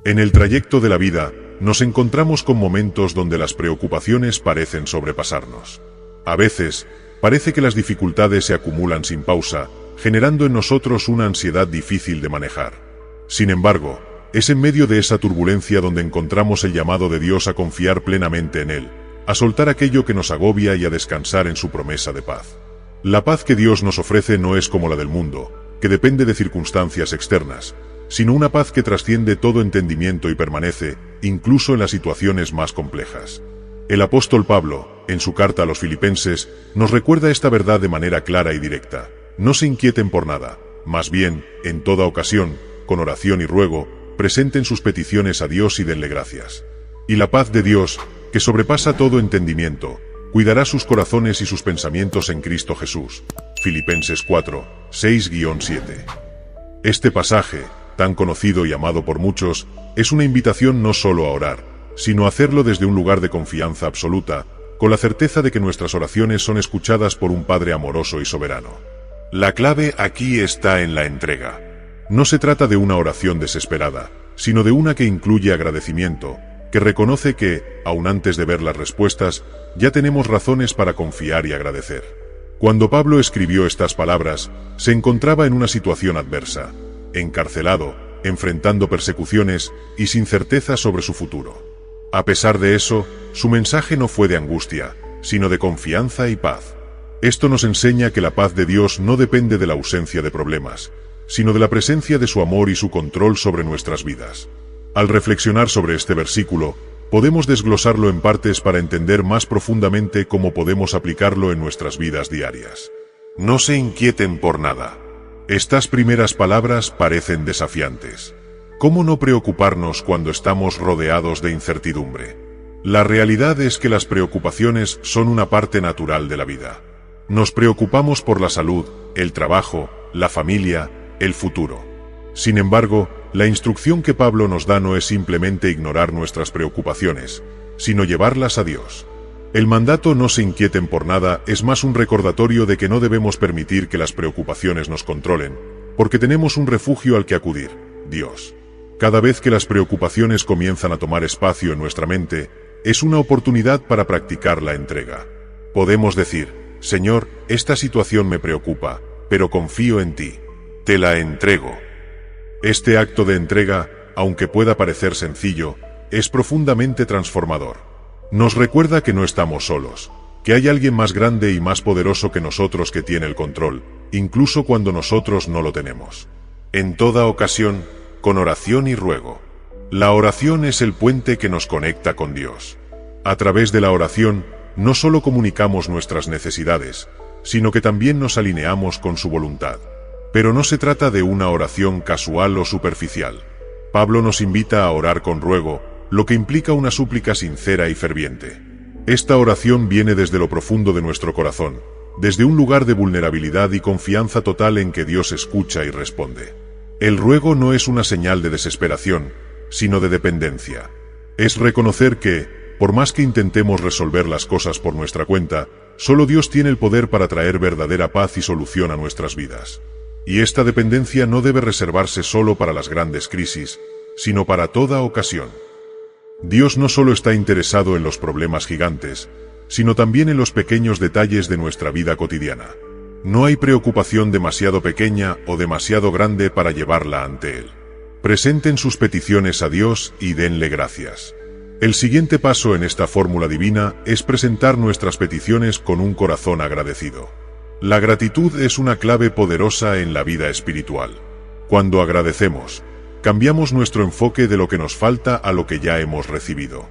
En el trayecto de la vida, nos encontramos con momentos donde las preocupaciones parecen sobrepasarnos. A veces, parece que las dificultades se acumulan sin pausa, generando en nosotros una ansiedad difícil de manejar. Sin embargo, es en medio de esa turbulencia donde encontramos el llamado de Dios a confiar plenamente en Él, a soltar aquello que nos agobia y a descansar en su promesa de paz. La paz que Dios nos ofrece no es como la del mundo, que depende de circunstancias externas, sino una paz que trasciende todo entendimiento y permanece, incluso en las situaciones más complejas. El apóstol Pablo, en su carta a los Filipenses, nos recuerda esta verdad de manera clara y directa. No se inquieten por nada, más bien, en toda ocasión, con oración y ruego, presenten sus peticiones a Dios y denle gracias. Y la paz de Dios, que sobrepasa todo entendimiento, cuidará sus corazones y sus pensamientos en Cristo Jesús. Filipenses 4, 6-7. Este pasaje, tan conocido y amado por muchos, es una invitación no solo a orar, sino a hacerlo desde un lugar de confianza absoluta, con la certeza de que nuestras oraciones son escuchadas por un Padre amoroso y soberano. La clave aquí está en la entrega. No se trata de una oración desesperada, sino de una que incluye agradecimiento, que reconoce que, aun antes de ver las respuestas, ya tenemos razones para confiar y agradecer. Cuando Pablo escribió estas palabras, se encontraba en una situación adversa, encarcelado, enfrentando persecuciones y sin certeza sobre su futuro. A pesar de eso, su mensaje no fue de angustia, sino de confianza y paz. Esto nos enseña que la paz de Dios no depende de la ausencia de problemas, sino de la presencia de su amor y su control sobre nuestras vidas. Al reflexionar sobre este versículo, podemos desglosarlo en partes para entender más profundamente cómo podemos aplicarlo en nuestras vidas diarias. No se inquieten por nada. Estas primeras palabras parecen desafiantes. ¿Cómo no preocuparnos cuando estamos rodeados de incertidumbre? La realidad es que las preocupaciones son una parte natural de la vida. Nos preocupamos por la salud, el trabajo, la familia, el futuro. Sin embargo, la instrucción que Pablo nos da no es simplemente ignorar nuestras preocupaciones, sino llevarlas a Dios. El mandato "no se inquieten por nada" es más un recordatorio de que no debemos permitir que las preocupaciones nos controlen, porque tenemos un refugio al que acudir, Dios. Cada vez que las preocupaciones comienzan a tomar espacio en nuestra mente, es una oportunidad para practicar la entrega. Podemos decir: Señor, esta situación me preocupa, pero confío en ti. Te la entrego. Este acto de entrega, aunque pueda parecer sencillo, es profundamente transformador. Nos recuerda que no estamos solos, que hay alguien más grande y más poderoso que nosotros que tiene el control, incluso cuando nosotros no lo tenemos. En toda ocasión, con oración y ruego. La oración es el puente que nos conecta con Dios. A través de la oración, no solo comunicamos nuestras necesidades, sino que también nos alineamos con su voluntad. Pero no se trata de una oración casual o superficial. Pablo nos invita a orar con ruego, lo que implica una súplica sincera y ferviente. Esta oración viene desde lo profundo de nuestro corazón, desde un lugar de vulnerabilidad y confianza total en que Dios escucha y responde. El ruego no es una señal de desesperación, sino de dependencia. Es reconocer que, por más que intentemos resolver las cosas por nuestra cuenta, solo Dios tiene el poder para traer verdadera paz y solución a nuestras vidas. Y esta dependencia no debe reservarse solo para las grandes crisis, sino para toda ocasión. Dios no solo está interesado en los problemas gigantes, sino también en los pequeños detalles de nuestra vida cotidiana. No hay preocupación demasiado pequeña o demasiado grande para llevarla ante Él. Presenten sus peticiones a Dios y denle gracias. El siguiente paso en esta fórmula divina es presentar nuestras peticiones con un corazón agradecido. La gratitud es una clave poderosa en la vida espiritual. Cuando agradecemos, cambiamos nuestro enfoque de lo que nos falta a lo que ya hemos recibido.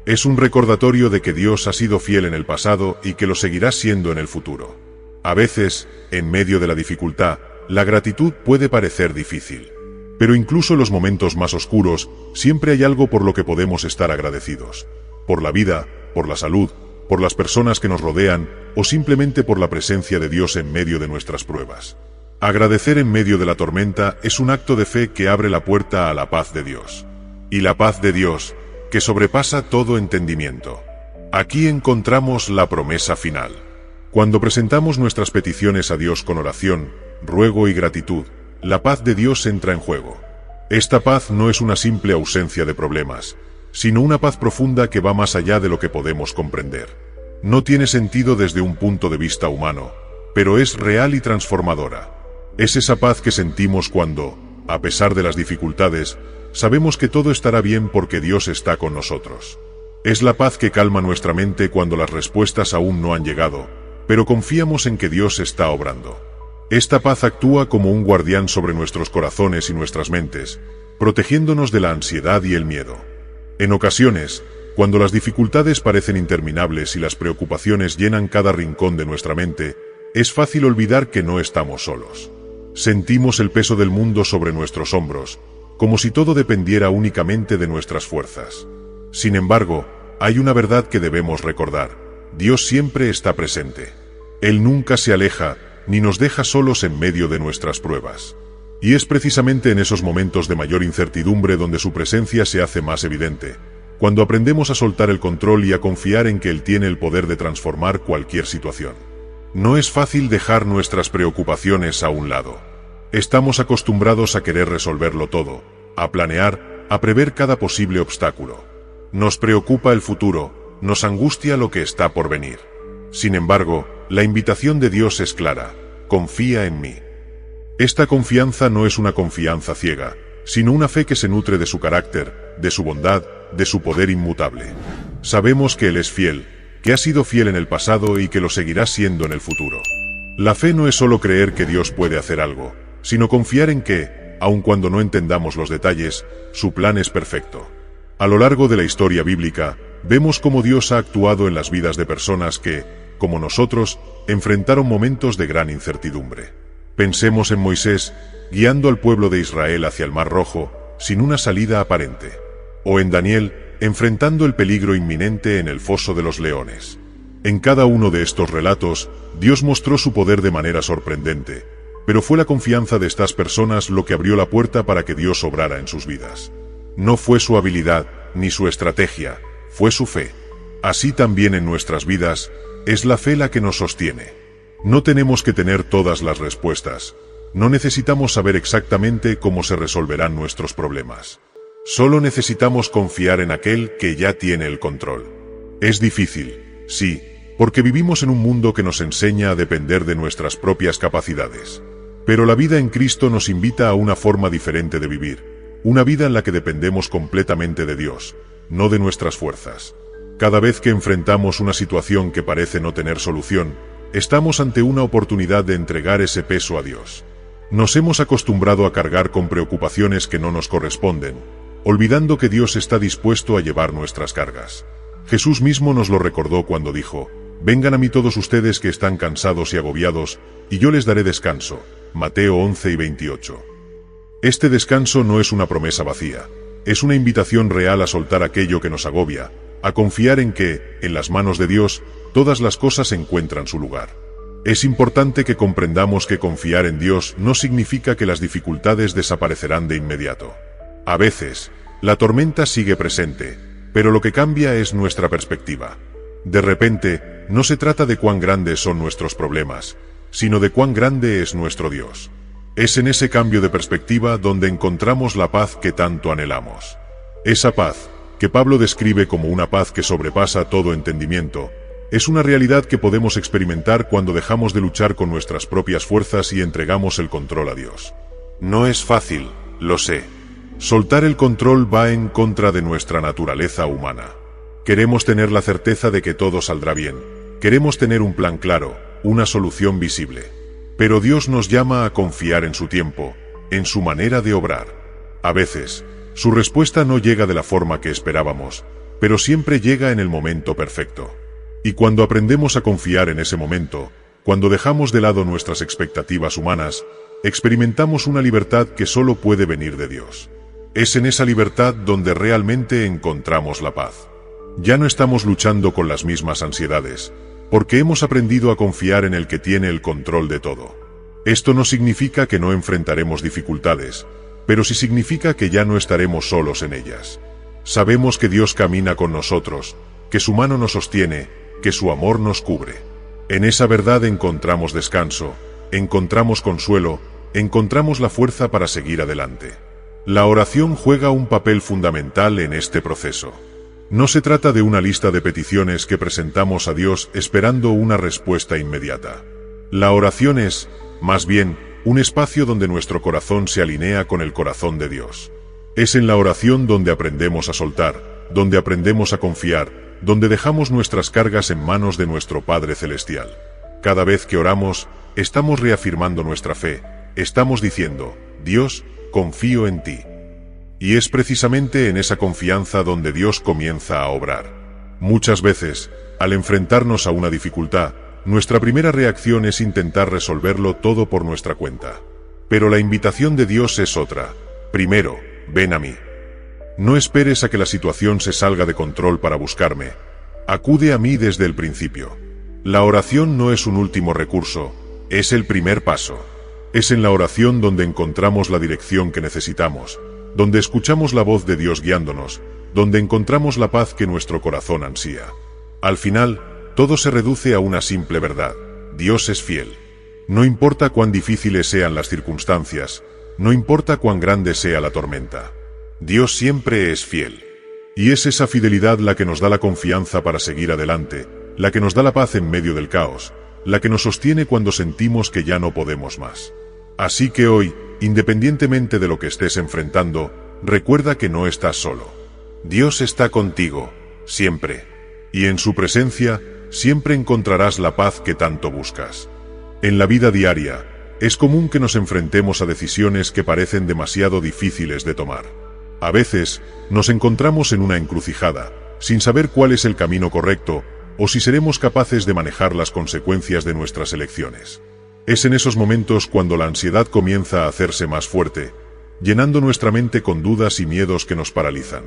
Es un recordatorio de que Dios ha sido fiel en el pasado y que lo seguirá siendo en el futuro. A veces, en medio de la dificultad, la gratitud puede parecer difícil. Pero incluso en los momentos más oscuros, siempre hay algo por lo que podemos estar agradecidos. Por la vida, por la salud, por las personas que nos rodean, o simplemente por la presencia de Dios en medio de nuestras pruebas. Agradecer en medio de la tormenta es un acto de fe que abre la puerta a la paz de Dios. Y la paz de Dios, que sobrepasa todo entendimiento. Aquí encontramos la promesa final. Cuando presentamos nuestras peticiones a Dios con oración, ruego y gratitud, la paz de Dios entra en juego. Esta paz no es una simple ausencia de problemas, sino una paz profunda que va más allá de lo que podemos comprender. No tiene sentido desde un punto de vista humano, pero es real y transformadora. Es esa paz que sentimos cuando, a pesar de las dificultades, sabemos que todo estará bien porque Dios está con nosotros. Es la paz que calma nuestra mente cuando las respuestas aún no han llegado, pero confiamos en que Dios está obrando. Esta paz actúa como un guardián sobre nuestros corazones y nuestras mentes, protegiéndonos de la ansiedad y el miedo. En ocasiones, cuando las dificultades parecen interminables y las preocupaciones llenan cada rincón de nuestra mente, es fácil olvidar que no estamos solos. Sentimos el peso del mundo sobre nuestros hombros, como si todo dependiera únicamente de nuestras fuerzas. Sin embargo, hay una verdad que debemos recordar: Dios siempre está presente. Él nunca se aleja, ni nos deja solos en medio de nuestras pruebas. Y es precisamente en esos momentos de mayor incertidumbre donde su presencia se hace más evidente, cuando aprendemos a soltar el control y a confiar en que Él tiene el poder de transformar cualquier situación. No es fácil dejar nuestras preocupaciones a un lado. Estamos acostumbrados a querer resolverlo todo, a planear, a prever cada posible obstáculo. Nos preocupa el futuro, nos angustia lo que está por venir. Sin embargo, la invitación de Dios es clara: confía en mí. Esta confianza no es una confianza ciega, sino una fe que se nutre de su carácter, de su bondad, de su poder inmutable. Sabemos que Él es fiel, que ha sido fiel en el pasado y que lo seguirá siendo en el futuro. La fe no es solo creer que Dios puede hacer algo, sino confiar en que, aun cuando no entendamos los detalles, su plan es perfecto. A lo largo de la historia bíblica, vemos cómo Dios ha actuado en las vidas de personas que, como nosotros, enfrentaron momentos de gran incertidumbre. Pensemos en Moisés, guiando al pueblo de Israel hacia el Mar Rojo, sin una salida aparente. O en Daniel, enfrentando el peligro inminente en el foso de los leones. En cada uno de estos relatos, Dios mostró su poder de manera sorprendente, pero fue la confianza de estas personas lo que abrió la puerta para que Dios obrara en sus vidas. No fue su habilidad, ni su estrategia, fue su fe. Así también en nuestras vidas, es la fe la que nos sostiene. No tenemos que tener todas las respuestas, no necesitamos saber exactamente cómo se resolverán nuestros problemas. Solo necesitamos confiar en aquel que ya tiene el control. Es difícil, sí, porque vivimos en un mundo que nos enseña a depender de nuestras propias capacidades. Pero la vida en Cristo nos invita a una forma diferente de vivir, una vida en la que dependemos completamente de Dios, no de nuestras fuerzas. Cada vez que enfrentamos una situación que parece no tener solución, estamos ante una oportunidad de entregar ese peso a Dios. Nos hemos acostumbrado a cargar con preocupaciones que no nos corresponden, olvidando que Dios está dispuesto a llevar nuestras cargas. Jesús mismo nos lo recordó cuando dijo: «Vengan a mí todos ustedes que están cansados y agobiados, y yo les daré descanso». Mateo 11:28. Este descanso no es una promesa vacía, es una invitación real a soltar aquello que nos agobia, a confiar en que, en las manos de Dios, todas las cosas encuentran su lugar. Es importante que comprendamos que confiar en Dios no significa que las dificultades desaparecerán de inmediato. A veces, la tormenta sigue presente, pero lo que cambia es nuestra perspectiva. De repente, no se trata de cuán grandes son nuestros problemas, sino de cuán grande es nuestro Dios. Es en ese cambio de perspectiva donde encontramos la paz que tanto anhelamos. Esa paz, que Pablo describe como una paz que sobrepasa todo entendimiento, es una realidad que podemos experimentar cuando dejamos de luchar con nuestras propias fuerzas y entregamos el control a Dios. No es fácil, lo sé. Soltar el control va en contra de nuestra naturaleza humana. Queremos tener la certeza de que todo saldrá bien. Queremos tener un plan claro, una solución visible. Pero Dios nos llama a confiar en su tiempo, en su manera de obrar. A veces, su respuesta no llega de la forma que esperábamos, pero siempre llega en el momento perfecto. Y cuando aprendemos a confiar en ese momento, cuando dejamos de lado nuestras expectativas humanas, experimentamos una libertad que solo puede venir de Dios. Es en esa libertad donde realmente encontramos la paz. Ya no estamos luchando con las mismas ansiedades, porque hemos aprendido a confiar en el que tiene el control de todo. Esto no significa que no enfrentaremos dificultades, pero sí significa que ya no estaremos solos en ellas. Sabemos que Dios camina con nosotros, que su mano nos sostiene, que su amor nos cubre. En esa verdad encontramos descanso, encontramos consuelo, encontramos la fuerza para seguir adelante. La oración juega un papel fundamental en este proceso. No se trata de una lista de peticiones que presentamos a Dios esperando una respuesta inmediata. La oración es, más bien, un espacio donde nuestro corazón se alinea con el corazón de Dios. Es en la oración donde aprendemos a soltar, donde aprendemos a confiar, donde dejamos nuestras cargas en manos de nuestro Padre Celestial. Cada vez que oramos, estamos reafirmando nuestra fe, estamos diciendo, Dios, confío en ti. Y es precisamente en esa confianza donde Dios comienza a obrar. Muchas veces, al enfrentarnos a una dificultad, nuestra primera reacción es intentar resolverlo todo por nuestra cuenta. Pero la invitación de Dios es otra. Primero, ven a mí. No esperes a que la situación se salga de control para buscarme. Acude a mí desde el principio. La oración no es un último recurso, es el primer paso. Es en la oración donde encontramos la dirección que necesitamos, donde escuchamos la voz de Dios guiándonos, donde encontramos la paz que nuestro corazón ansía. Al final, todo se reduce a una simple verdad: Dios es fiel. No importa cuán difíciles sean las circunstancias, no importa cuán grande sea la tormenta. Dios siempre es fiel. Y es esa fidelidad la que nos da la confianza para seguir adelante, la que nos da la paz en medio del caos, la que nos sostiene cuando sentimos que ya no podemos más. Así que hoy, independientemente de lo que estés enfrentando, recuerda que no estás solo. Dios está contigo, siempre. Y en su presencia, siempre encontrarás la paz que tanto buscas. En la vida diaria, es común que nos enfrentemos a decisiones que parecen demasiado difíciles de tomar. A veces, nos encontramos en una encrucijada, sin saber cuál es el camino correcto, o si seremos capaces de manejar las consecuencias de nuestras elecciones. Es en esos momentos cuando la ansiedad comienza a hacerse más fuerte, llenando nuestra mente con dudas y miedos que nos paralizan.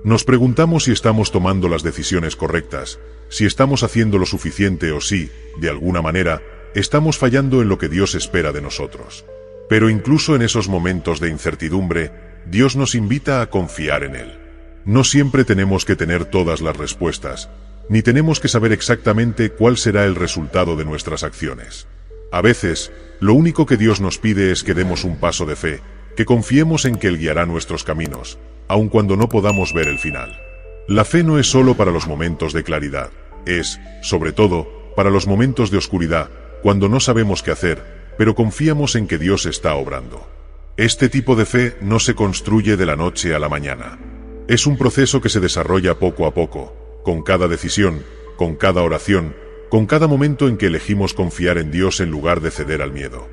Nos preguntamos si estamos tomando las decisiones correctas, si estamos haciendo lo suficiente o si, de alguna manera, estamos fallando en lo que Dios espera de nosotros. Pero incluso en esos momentos de incertidumbre, Dios nos invita a confiar en Él. No siempre tenemos que tener todas las respuestas, ni tenemos que saber exactamente cuál será el resultado de nuestras acciones. A veces, lo único que Dios nos pide es que demos un paso de fe, que confiemos en que Él guiará nuestros caminos, aun cuando no podamos ver el final. La fe no es solo para los momentos de claridad, es, sobre todo, para los momentos de oscuridad, cuando no sabemos qué hacer, pero confiamos en que Dios está obrando. Este tipo de fe no se construye de la noche a la mañana. Es un proceso que se desarrolla poco a poco, con cada decisión, con cada oración, con cada momento en que elegimos confiar en Dios en lugar de ceder al miedo.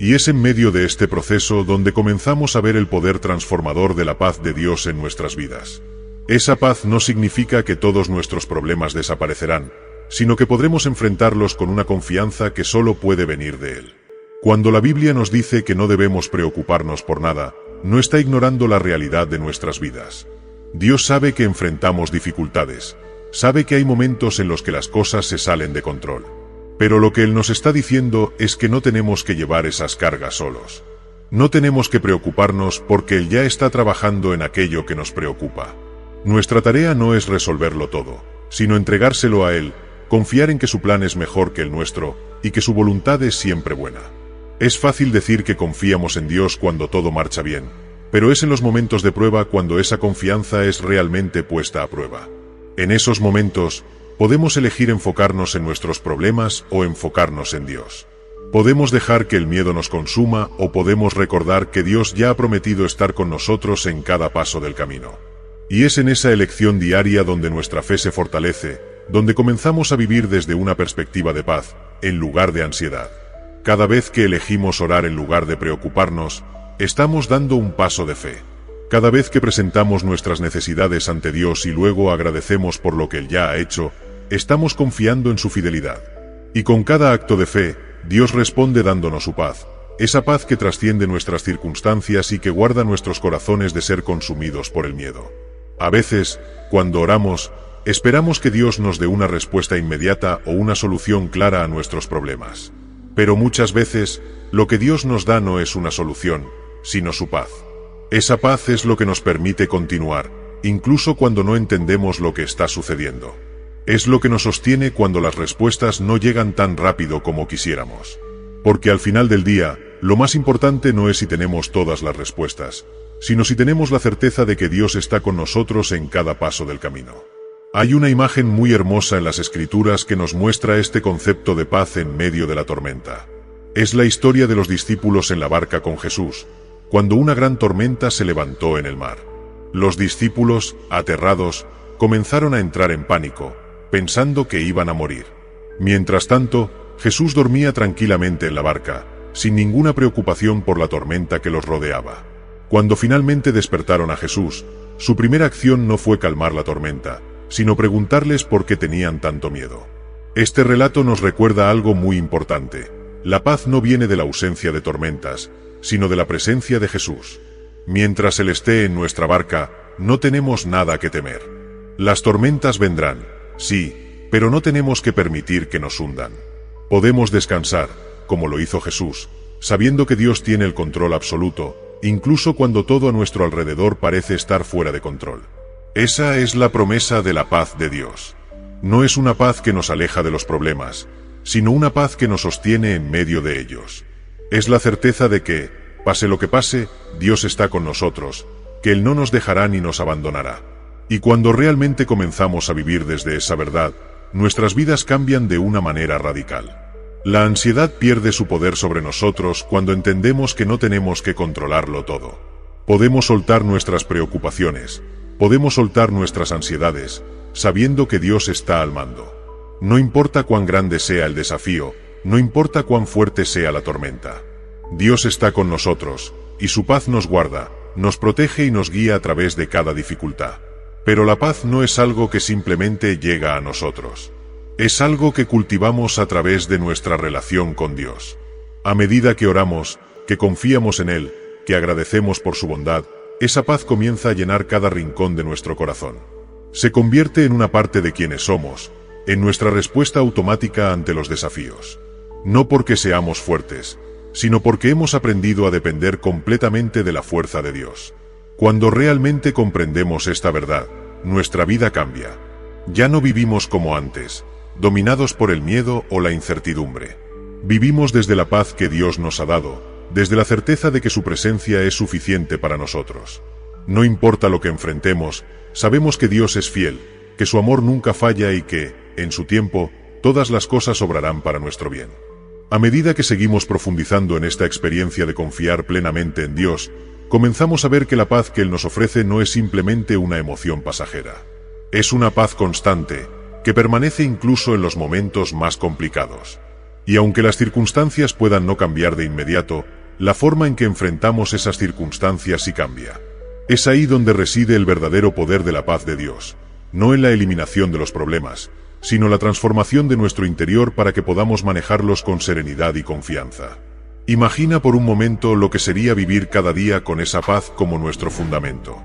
Y es en medio de este proceso donde comenzamos a ver el poder transformador de la paz de Dios en nuestras vidas. Esa paz no significa que todos nuestros problemas desaparecerán, sino que podremos enfrentarlos con una confianza que solo puede venir de Él. Cuando la Biblia nos dice que no debemos preocuparnos por nada, no está ignorando la realidad de nuestras vidas. Dios sabe que enfrentamos dificultades, sabe que hay momentos en los que las cosas se salen de control. Pero lo que Él nos está diciendo es que no tenemos que llevar esas cargas solos. No tenemos que preocuparnos porque Él ya está trabajando en aquello que nos preocupa. Nuestra tarea no es resolverlo todo, sino entregárselo a Él, confiar en que su plan es mejor que el nuestro y que su voluntad es siempre buena. Es fácil decir que confiamos en Dios cuando todo marcha bien, pero es en los momentos de prueba cuando esa confianza es realmente puesta a prueba. En esos momentos, podemos elegir enfocarnos en nuestros problemas o enfocarnos en Dios. Podemos dejar que el miedo nos consuma o podemos recordar que Dios ya ha prometido estar con nosotros en cada paso del camino. Y es en esa elección diaria donde nuestra fe se fortalece, donde comenzamos a vivir desde una perspectiva de paz, en lugar de ansiedad. Cada vez que elegimos orar en lugar de preocuparnos, estamos dando un paso de fe. Cada vez que presentamos nuestras necesidades ante Dios y luego agradecemos por lo que Él ya ha hecho, estamos confiando en su fidelidad. Y con cada acto de fe, Dios responde dándonos su paz, esa paz que trasciende nuestras circunstancias y que guarda nuestros corazones de ser consumidos por el miedo. A veces, cuando oramos, esperamos que Dios nos dé una respuesta inmediata o una solución clara a nuestros problemas. Pero muchas veces, lo que Dios nos da no es una solución, sino su paz. Esa paz es lo que nos permite continuar, incluso cuando no entendemos lo que está sucediendo. Es lo que nos sostiene cuando las respuestas no llegan tan rápido como quisiéramos. Porque al final del día, lo más importante no es si tenemos todas las respuestas, sino si tenemos la certeza de que Dios está con nosotros en cada paso del camino. Hay una imagen muy hermosa en las Escrituras que nos muestra este concepto de paz en medio de la tormenta. Es la historia de los discípulos en la barca con Jesús, cuando una gran tormenta se levantó en el mar. Los discípulos, aterrados, comenzaron a entrar en pánico, pensando que iban a morir. Mientras tanto, Jesús dormía tranquilamente en la barca, sin ninguna preocupación por la tormenta que los rodeaba. Cuando finalmente despertaron a Jesús, su primera acción no fue calmar la tormenta, sino preguntarles por qué tenían tanto miedo. Este relato nos recuerda algo muy importante. La paz no viene de la ausencia de tormentas, sino de la presencia de Jesús. Mientras Él esté en nuestra barca, no tenemos nada que temer. Las tormentas vendrán, sí, pero no tenemos que permitir que nos hundan. Podemos descansar, como lo hizo Jesús, sabiendo que Dios tiene el control absoluto, incluso cuando todo a nuestro alrededor parece estar fuera de control. Esa es la promesa de la paz de Dios. No es una paz que nos aleja de los problemas, sino una paz que nos sostiene en medio de ellos. Es la certeza de que, pase lo que pase, Dios está con nosotros, que Él no nos dejará ni nos abandonará. Y cuando realmente comenzamos a vivir desde esa verdad, nuestras vidas cambian de una manera radical. La ansiedad pierde su poder sobre nosotros cuando entendemos que no tenemos que controlarlo todo. Podemos soltar nuestras preocupaciones, podemos soltar nuestras ansiedades, sabiendo que Dios está al mando. No importa cuán grande sea el desafío, no importa cuán fuerte sea la tormenta. Dios está con nosotros, y su paz nos guarda, nos protege y nos guía a través de cada dificultad. Pero la paz no es algo que simplemente llega a nosotros. Es algo que cultivamos a través de nuestra relación con Dios. A medida que oramos, que confiamos en Él, que agradecemos por su bondad, esa paz comienza a llenar cada rincón de nuestro corazón. Se convierte en una parte de quienes somos, en nuestra respuesta automática ante los desafíos. No porque seamos fuertes, sino porque hemos aprendido a depender completamente de la fuerza de Dios. Cuando realmente comprendemos esta verdad, nuestra vida cambia. Ya no vivimos como antes, dominados por el miedo o la incertidumbre. Vivimos desde la paz que Dios nos ha dado, desde la certeza de que su presencia es suficiente para nosotros. No importa lo que enfrentemos, sabemos que Dios es fiel, que su amor nunca falla y que, en su tiempo, todas las cosas obrarán para nuestro bien. A medida que seguimos profundizando en esta experiencia de confiar plenamente en Dios, comenzamos a ver que la paz que Él nos ofrece no es simplemente una emoción pasajera. Es una paz constante, que permanece incluso en los momentos más complicados. Y aunque las circunstancias puedan no cambiar de inmediato, la forma en que enfrentamos esas circunstancias sí cambia. Es ahí donde reside el verdadero poder de la paz de Dios, no en la eliminación de los problemas, sino la transformación de nuestro interior para que podamos manejarlos con serenidad y confianza. Imagina por un momento lo que sería vivir cada día con esa paz como nuestro fundamento.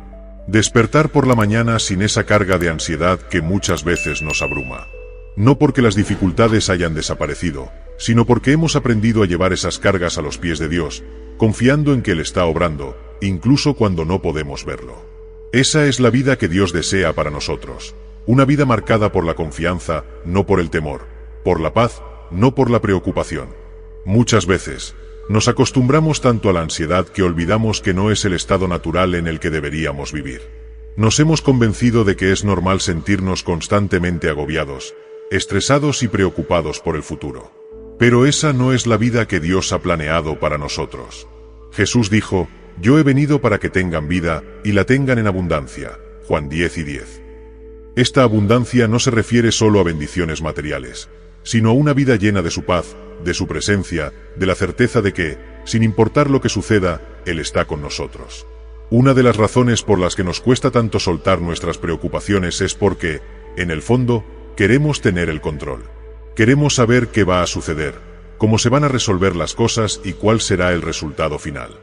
Despertar por la mañana sin esa carga de ansiedad que muchas veces nos abruma. No porque las dificultades hayan desaparecido, sino porque hemos aprendido a llevar esas cargas a los pies de Dios, confiando en que Él está obrando, incluso cuando no podemos verlo. Esa es la vida que Dios desea para nosotros. Una vida marcada por la confianza, no por el temor, por la paz, no por la preocupación. Muchas veces, nos acostumbramos tanto a la ansiedad que olvidamos que no es el estado natural en el que deberíamos vivir. Nos hemos convencido de que es normal sentirnos constantemente agobiados, estresados y preocupados por el futuro. Pero esa no es la vida que Dios ha planeado para nosotros. Jesús dijo, «Yo he venido para que tengan vida, y la tengan en abundancia». Juan 10:10. Esta abundancia no se refiere solo a bendiciones materiales, sino a una vida llena de su paz, de su presencia, de la certeza de que, sin importar lo que suceda, Él está con nosotros. Una de las razones por las que nos cuesta tanto soltar nuestras preocupaciones es porque, en el fondo, queremos tener el control. Queremos saber qué va a suceder, cómo se van a resolver las cosas y cuál será el resultado final.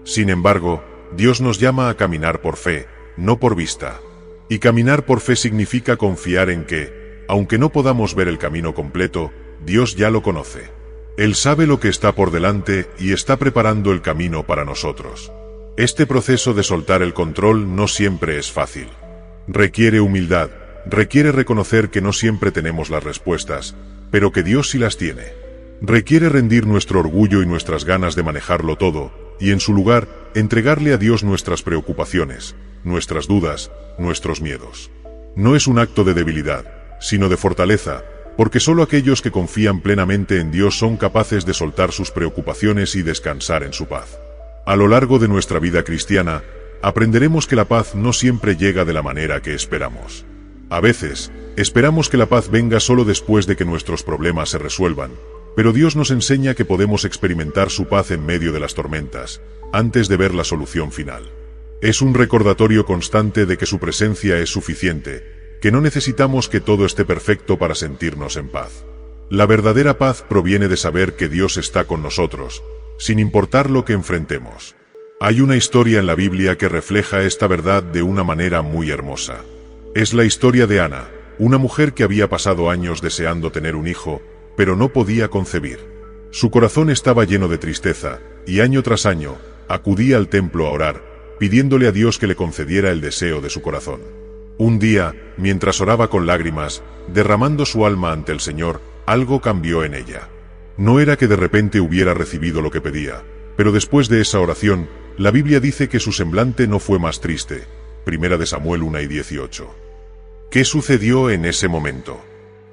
Sin embargo, Dios nos llama a caminar por fe, no por vista. Y caminar por fe significa confiar en que, aunque no podamos ver el camino completo, Dios ya lo conoce. Él sabe lo que está por delante y está preparando el camino para nosotros. Este proceso de soltar el control no siempre es fácil. Requiere humildad, requiere reconocer que no siempre tenemos las respuestas, pero que Dios sí las tiene. Requiere rendir nuestro orgullo y nuestras ganas de manejarlo todo, y en su lugar, entregarle a Dios nuestras preocupaciones, nuestras dudas, nuestros miedos. No es un acto de debilidad, sino de fortaleza, porque solo aquellos que confían plenamente en Dios son capaces de soltar sus preocupaciones y descansar en su paz. A lo largo de nuestra vida cristiana, aprenderemos que la paz no siempre llega de la manera que esperamos. A veces, esperamos que la paz venga solo después de que nuestros problemas se resuelvan, pero Dios nos enseña que podemos experimentar su paz en medio de las tormentas, antes de ver la solución final. Es un recordatorio constante de que su presencia es suficiente, que no necesitamos que todo esté perfecto para sentirnos en paz. La verdadera paz proviene de saber que Dios está con nosotros, sin importar lo que enfrentemos. Hay una historia en la Biblia que refleja esta verdad de una manera muy hermosa. Es la historia de Ana, una mujer que había pasado años deseando tener un hijo, pero no podía concebir. Su corazón estaba lleno de tristeza, y año tras año, acudía al templo a orar, pidiéndole a Dios que le concediera el deseo de su corazón. Un día, mientras oraba con lágrimas, derramando su alma ante el Señor, algo cambió en ella. No era que de repente hubiera recibido lo que pedía, pero después de esa oración, la Biblia dice que su semblante no fue más triste. Primera de Samuel 1:18. ¿Qué sucedió en ese momento?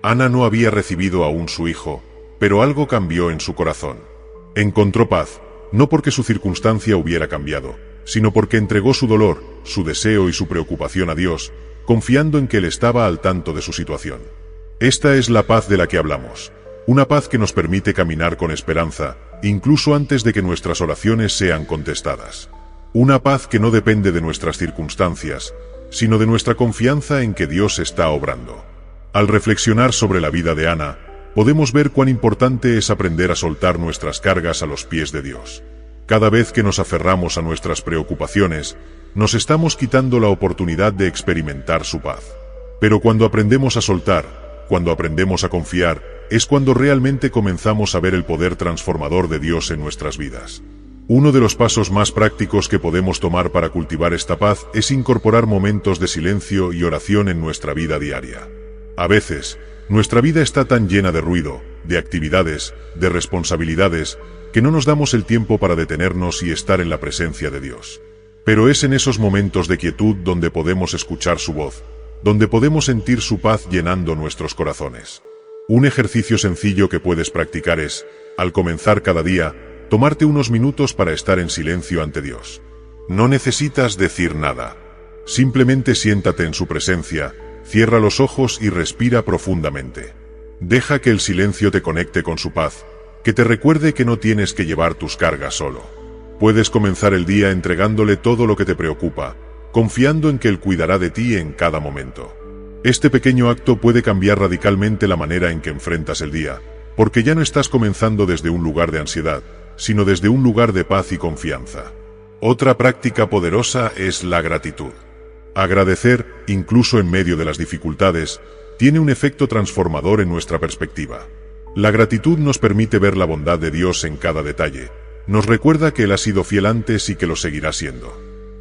Ana no había recibido aún su hijo, pero algo cambió en su corazón. Encontró paz, no porque su circunstancia hubiera cambiado, sino porque entregó su dolor, su deseo y su preocupación a Dios, confiando en que Él estaba al tanto de su situación. Esta es la paz de la que hablamos, una paz que nos permite caminar con esperanza, incluso antes de que nuestras oraciones sean contestadas. Una paz que no depende de nuestras circunstancias, sino de nuestra confianza en que Dios está obrando. Al reflexionar sobre la vida de Ana, podemos ver cuán importante es aprender a soltar nuestras cargas a los pies de Dios. Cada vez que nos aferramos a nuestras preocupaciones, nos estamos quitando la oportunidad de experimentar su paz. Pero cuando aprendemos a soltar, cuando aprendemos a confiar, es cuando realmente comenzamos a ver el poder transformador de Dios en nuestras vidas. Uno de los pasos más prácticos que podemos tomar para cultivar esta paz es incorporar momentos de silencio y oración en nuestra vida diaria. A veces, nuestra vida está tan llena de ruido, de actividades, de responsabilidades, que no nos damos el tiempo para detenernos y estar en la presencia de Dios. Pero es en esos momentos de quietud donde podemos escuchar su voz, donde podemos sentir su paz llenando nuestros corazones. Un ejercicio sencillo que puedes practicar es, al comenzar cada día, tomarte unos minutos para estar en silencio ante Dios. No necesitas decir nada. Simplemente siéntate en su presencia, cierra los ojos y respira profundamente. Deja que el silencio te conecte con su paz, que te recuerde que no tienes que llevar tus cargas solo. Puedes comenzar el día entregándole todo lo que te preocupa, confiando en que Él cuidará de ti en cada momento. Este pequeño acto puede cambiar radicalmente la manera en que enfrentas el día, porque ya no estás comenzando desde un lugar de ansiedad, sino desde un lugar de paz y confianza. Otra práctica poderosa es la gratitud. Agradecer, incluso en medio de las dificultades, tiene un efecto transformador en nuestra perspectiva. La gratitud nos permite ver la bondad de Dios en cada detalle, nos recuerda que Él ha sido fiel antes y que lo seguirá siendo.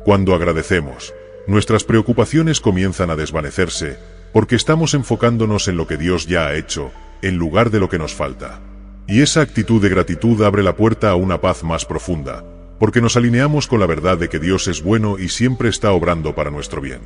Cuando agradecemos, nuestras preocupaciones comienzan a desvanecerse, porque estamos enfocándonos en lo que Dios ya ha hecho, en lugar de lo que nos falta. Y esa actitud de gratitud abre la puerta a una paz más profunda, porque nos alineamos con la verdad de que Dios es bueno y siempre está obrando para nuestro bien.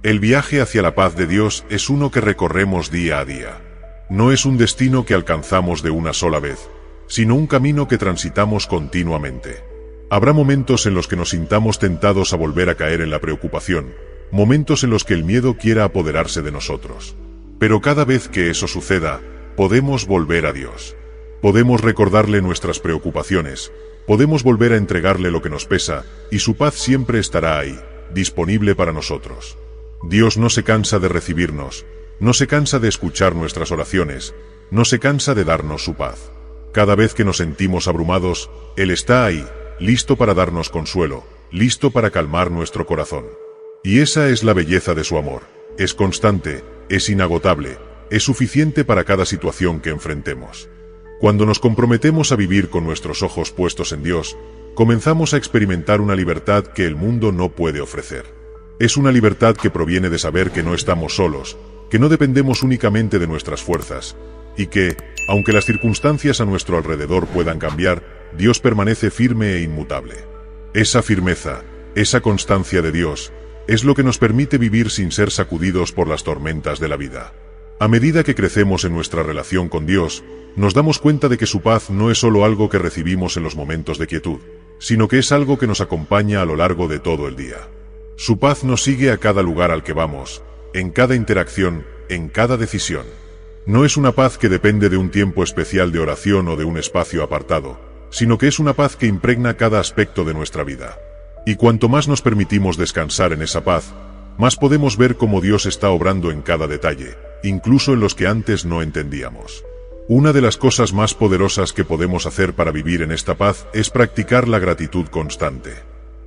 El viaje hacia la paz de Dios es uno que recorremos día a día. No es un destino que alcanzamos de una sola vez, sino un camino que transitamos continuamente. Habrá momentos en los que nos sintamos tentados a volver a caer en la preocupación, momentos en los que el miedo quiera apoderarse de nosotros. Pero cada vez que eso suceda, podemos volver a Dios. Podemos recordarle nuestras preocupaciones, podemos volver a entregarle lo que nos pesa, y su paz siempre estará ahí, disponible para nosotros. Dios no se cansa de recibirnos, no se cansa de escuchar nuestras oraciones, no se cansa de darnos su paz. Cada vez que nos sentimos abrumados, Él está ahí, listo para darnos consuelo, listo para calmar nuestro corazón. Y esa es la belleza de su amor. Es constante, es inagotable, es suficiente para cada situación que enfrentemos. Cuando nos comprometemos a vivir con nuestros ojos puestos en Dios, comenzamos a experimentar una libertad que el mundo no puede ofrecer. Es una libertad que proviene de saber que no estamos solos, que no dependemos únicamente de nuestras fuerzas, y que, aunque las circunstancias a nuestro alrededor puedan cambiar, Dios permanece firme e inmutable. Esa firmeza, esa constancia de Dios, es lo que nos permite vivir sin ser sacudidos por las tormentas de la vida. A medida que crecemos en nuestra relación con Dios, nos damos cuenta de que su paz no es solo algo que recibimos en los momentos de quietud, sino que es algo que nos acompaña a lo largo de todo el día. Su paz nos sigue a cada lugar al que vamos, en cada interacción, en cada decisión. No es una paz que depende de un tiempo especial de oración o de un espacio apartado, sino que es una paz que impregna cada aspecto de nuestra vida. Y cuanto más nos permitimos descansar en esa paz, más podemos ver cómo Dios está obrando en cada detalle, incluso en los que antes no entendíamos. Una de las cosas más poderosas que podemos hacer para vivir en esta paz es practicar la gratitud constante.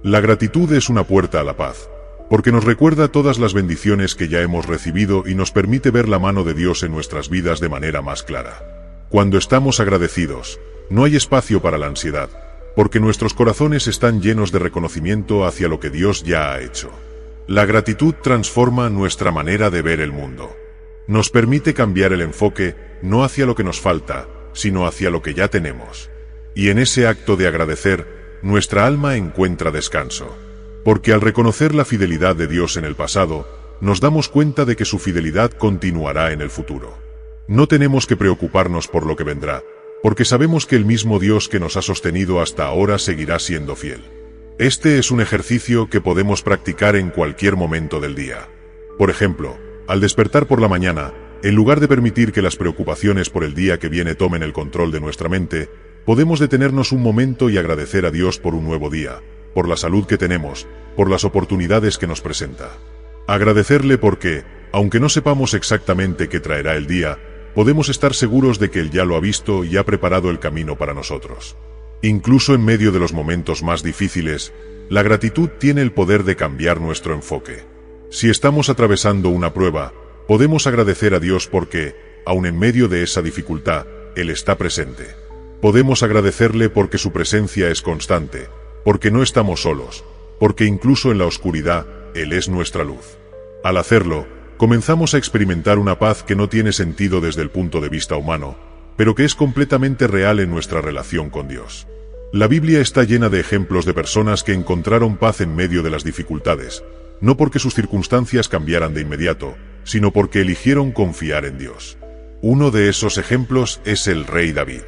La gratitud es una puerta a la paz, porque nos recuerda todas las bendiciones que ya hemos recibido y nos permite ver la mano de Dios en nuestras vidas de manera más clara. Cuando estamos agradecidos, no hay espacio para la ansiedad, porque nuestros corazones están llenos de reconocimiento hacia lo que Dios ya ha hecho. La gratitud transforma nuestra manera de ver el mundo. Nos permite cambiar el enfoque, no hacia lo que nos falta, sino hacia lo que ya tenemos. Y en ese acto de agradecer, nuestra alma encuentra descanso. Porque al reconocer la fidelidad de Dios en el pasado, nos damos cuenta de que su fidelidad continuará en el futuro. No tenemos que preocuparnos por lo que vendrá, porque sabemos que el mismo Dios que nos ha sostenido hasta ahora seguirá siendo fiel. Este es un ejercicio que podemos practicar en cualquier momento del día. Por ejemplo, al despertar por la mañana, en lugar de permitir que las preocupaciones por el día que viene tomen el control de nuestra mente, podemos detenernos un momento y agradecer a Dios por un nuevo día, por la salud que tenemos, por las oportunidades que nos presenta. Agradecerle porque, aunque no sepamos exactamente qué traerá el día, podemos estar seguros de que Él ya lo ha visto y ha preparado el camino para nosotros. Incluso en medio de los momentos más difíciles, la gratitud tiene el poder de cambiar nuestro enfoque. Si estamos atravesando una prueba, podemos agradecer a Dios porque, aun en medio de esa dificultad, Él está presente. Podemos agradecerle porque su presencia es constante, porque no estamos solos, porque incluso en la oscuridad, Él es nuestra luz. Al hacerlo, comenzamos a experimentar una paz que no tiene sentido desde el punto de vista humano, pero que es completamente real en nuestra relación con Dios. La Biblia está llena de ejemplos de personas que encontraron paz en medio de las dificultades, no porque sus circunstancias cambiaran de inmediato, sino porque eligieron confiar en Dios. Uno de esos ejemplos es el rey David.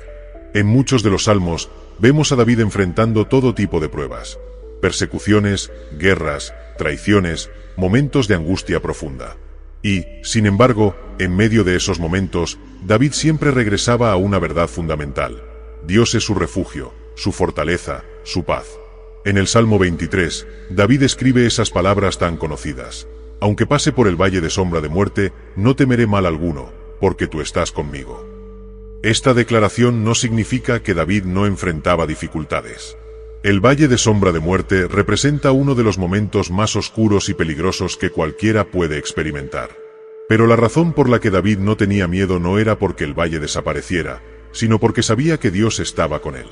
En muchos de los salmos, vemos a David enfrentando todo tipo de pruebas, persecuciones, guerras, traiciones, momentos de angustia profunda. Y, sin embargo, en medio de esos momentos, David siempre regresaba a una verdad fundamental. Dios es su refugio, su fortaleza, su paz. En el Salmo 23, David escribe esas palabras tan conocidas. Aunque pase por el valle de sombra de muerte, no temeré mal alguno, porque tú estás conmigo. Esta declaración no significa que David no enfrentaba dificultades. El valle de sombra de muerte representa uno de los momentos más oscuros y peligrosos que cualquiera puede experimentar. Pero la razón por la que David no tenía miedo no era porque el valle desapareciera, sino porque sabía que Dios estaba con él.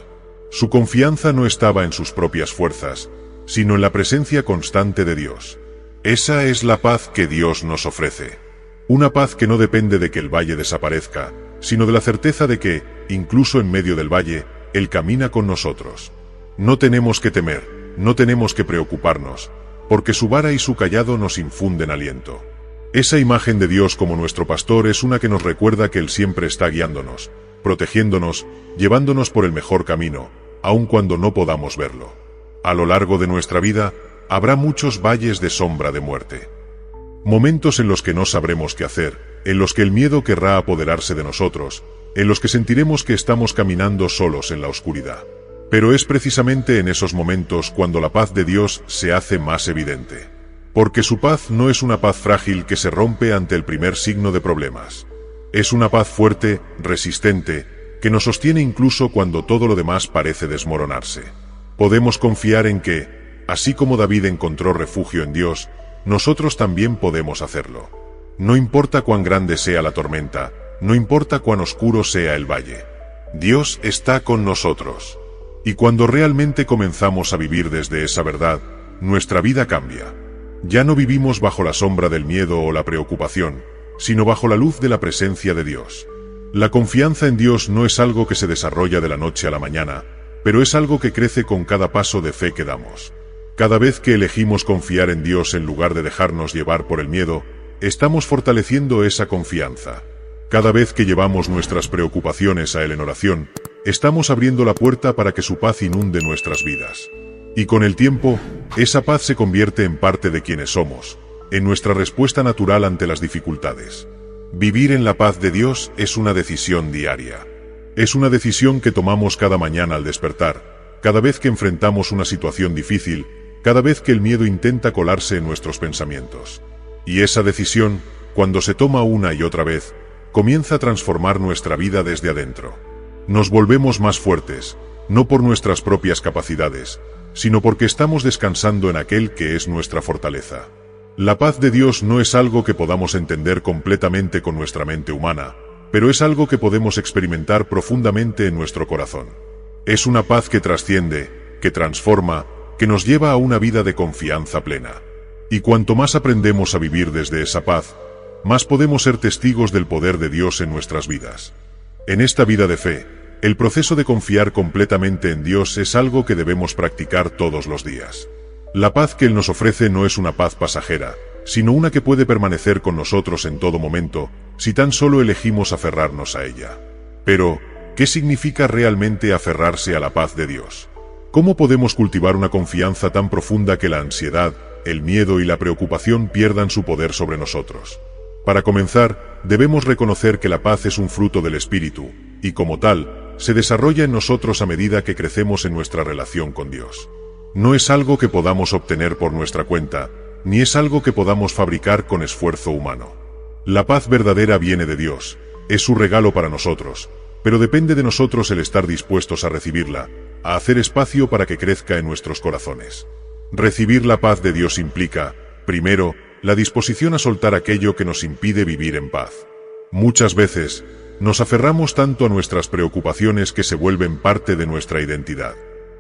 Su confianza no estaba en sus propias fuerzas, sino en la presencia constante de Dios. Esa es la paz que Dios nos ofrece. Una paz que no depende de que el valle desaparezca, sino de la certeza de que, incluso en medio del valle, Él camina con nosotros. No tenemos que temer, no tenemos que preocuparnos, porque su vara y su cayado nos infunden aliento. Esa imagen de Dios como nuestro pastor es una que nos recuerda que Él siempre está guiándonos, protegiéndonos, llevándonos por el mejor camino, aun cuando no podamos verlo. A lo largo de nuestra vida, habrá muchos valles de sombra de muerte. Momentos en los que no sabremos qué hacer, en los que el miedo querrá apoderarse de nosotros, en los que sentiremos que estamos caminando solos en la oscuridad. Pero es precisamente en esos momentos cuando la paz de Dios se hace más evidente. Porque su paz no es una paz frágil que se rompe ante el primer signo de problemas. Es una paz fuerte, resistente, que nos sostiene incluso cuando todo lo demás parece desmoronarse. Podemos confiar en que, así como David encontró refugio en Dios, nosotros también podemos hacerlo. No importa cuán grande sea la tormenta, no importa cuán oscuro sea el valle. Dios está con nosotros. Y cuando realmente comenzamos a vivir desde esa verdad, nuestra vida cambia. Ya no vivimos bajo la sombra del miedo o la preocupación, sino bajo la luz de la presencia de Dios. La confianza en Dios no es algo que se desarrolla de la noche a la mañana, pero es algo que crece con cada paso de fe que damos. Cada vez que elegimos confiar en Dios en lugar de dejarnos llevar por el miedo, estamos fortaleciendo esa confianza. Cada vez que llevamos nuestras preocupaciones a Él en oración, estamos abriendo la puerta para que su paz inunde nuestras vidas. Y con el tiempo, esa paz se convierte en parte de quienes somos, en nuestra respuesta natural ante las dificultades. Vivir en la paz de Dios es una decisión diaria. Es una decisión que tomamos cada mañana al despertar, cada vez que enfrentamos una situación difícil, cada vez que el miedo intenta colarse en nuestros pensamientos. Y esa decisión, cuando se toma una y otra vez, comienza a transformar nuestra vida desde adentro. Nos volvemos más fuertes, no por nuestras propias capacidades, sino porque estamos descansando en aquel que es nuestra fortaleza. La paz de Dios no es algo que podamos entender completamente con nuestra mente humana, pero es algo que podemos experimentar profundamente en nuestro corazón. Es una paz que trasciende, que transforma, que nos lleva a una vida de confianza plena. Y cuanto más aprendemos a vivir desde esa paz, más podemos ser testigos del poder de Dios en nuestras vidas. En esta vida de fe, el proceso de confiar completamente en Dios es algo que debemos practicar todos los días. La paz que Él nos ofrece no es una paz pasajera, sino una que puede permanecer con nosotros en todo momento, si tan solo elegimos aferrarnos a ella. Pero, ¿qué significa realmente aferrarse a la paz de Dios? ¿Cómo podemos cultivar una confianza tan profunda que la ansiedad, el miedo y la preocupación pierdan su poder sobre nosotros? Para comenzar, debemos reconocer que la paz es un fruto del Espíritu, y como tal, se desarrolla en nosotros a medida que crecemos en nuestra relación con Dios. No es algo que podamos obtener por nuestra cuenta, ni es algo que podamos fabricar con esfuerzo humano. La paz verdadera viene de Dios, es su regalo para nosotros, pero depende de nosotros el estar dispuestos a recibirla, a hacer espacio para que crezca en nuestros corazones. Recibir la paz de Dios implica, primero, la disposición a soltar aquello que nos impide vivir en paz. Muchas veces, nos aferramos tanto a nuestras preocupaciones que se vuelven parte de nuestra identidad.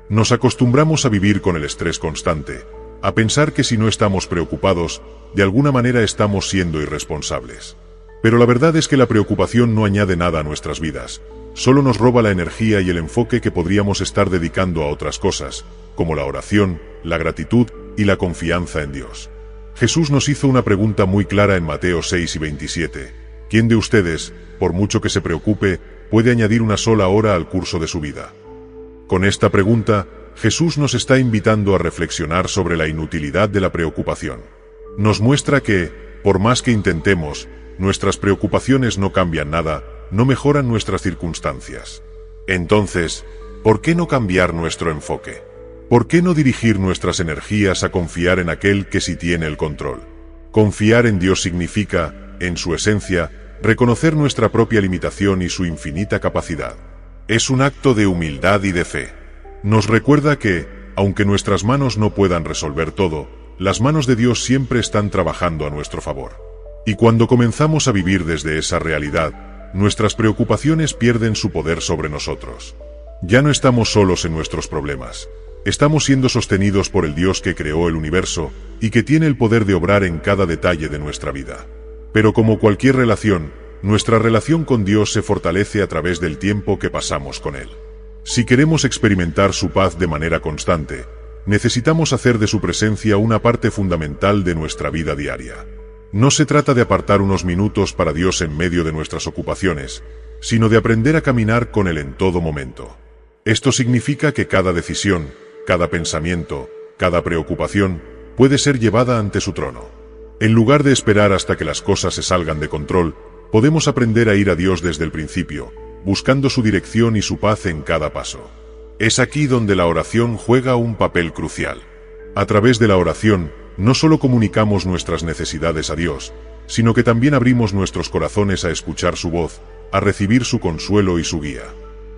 Nos acostumbramos a vivir con el estrés constante, a pensar que si no estamos preocupados, de alguna manera estamos siendo irresponsables. Pero la verdad es que la preocupación no añade nada a nuestras vidas, solo nos roba la energía y el enfoque que podríamos estar dedicando a otras cosas, como la oración, la gratitud y la confianza en Dios. Jesús nos hizo una pregunta muy clara en Mateo 6 y 27. ¿Quién de ustedes, por mucho que se preocupe, puede añadir una sola hora al curso de su vida? Con esta pregunta, Jesús nos está invitando a reflexionar sobre la inutilidad de la preocupación. Nos muestra que, por más que intentemos, nuestras preocupaciones no cambian nada, no mejoran nuestras circunstancias. Entonces, ¿por qué no cambiar nuestro enfoque? ¿Por qué no dirigir nuestras energías a confiar en aquel que sí tiene el control? Confiar en Dios significa, en su esencia, reconocer nuestra propia limitación y su infinita capacidad. Es un acto de humildad y de fe. Nos recuerda que, aunque nuestras manos no puedan resolver todo, las manos de Dios siempre están trabajando a nuestro favor. Y cuando comenzamos a vivir desde esa realidad, nuestras preocupaciones pierden su poder sobre nosotros. Ya no estamos solos en nuestros problemas. Estamos siendo sostenidos por el Dios que creó el universo y que tiene el poder de obrar en cada detalle de nuestra vida. Pero como cualquier relación, nuestra relación con Dios se fortalece a través del tiempo que pasamos con Él. Si queremos experimentar su paz de manera constante, necesitamos hacer de su presencia una parte fundamental de nuestra vida diaria. No se trata de apartar unos minutos para Dios en medio de nuestras ocupaciones, sino de aprender a caminar con Él en todo momento. Esto significa que cada decisión, cada pensamiento, cada preocupación, puede ser llevada ante su trono. En lugar de esperar hasta que las cosas se salgan de control, podemos aprender a ir a Dios desde el principio, buscando su dirección y su paz en cada paso. Es aquí donde la oración juega un papel crucial. A través de la oración, no solo comunicamos nuestras necesidades a Dios, sino que también abrimos nuestros corazones a escuchar su voz, a recibir su consuelo y su guía.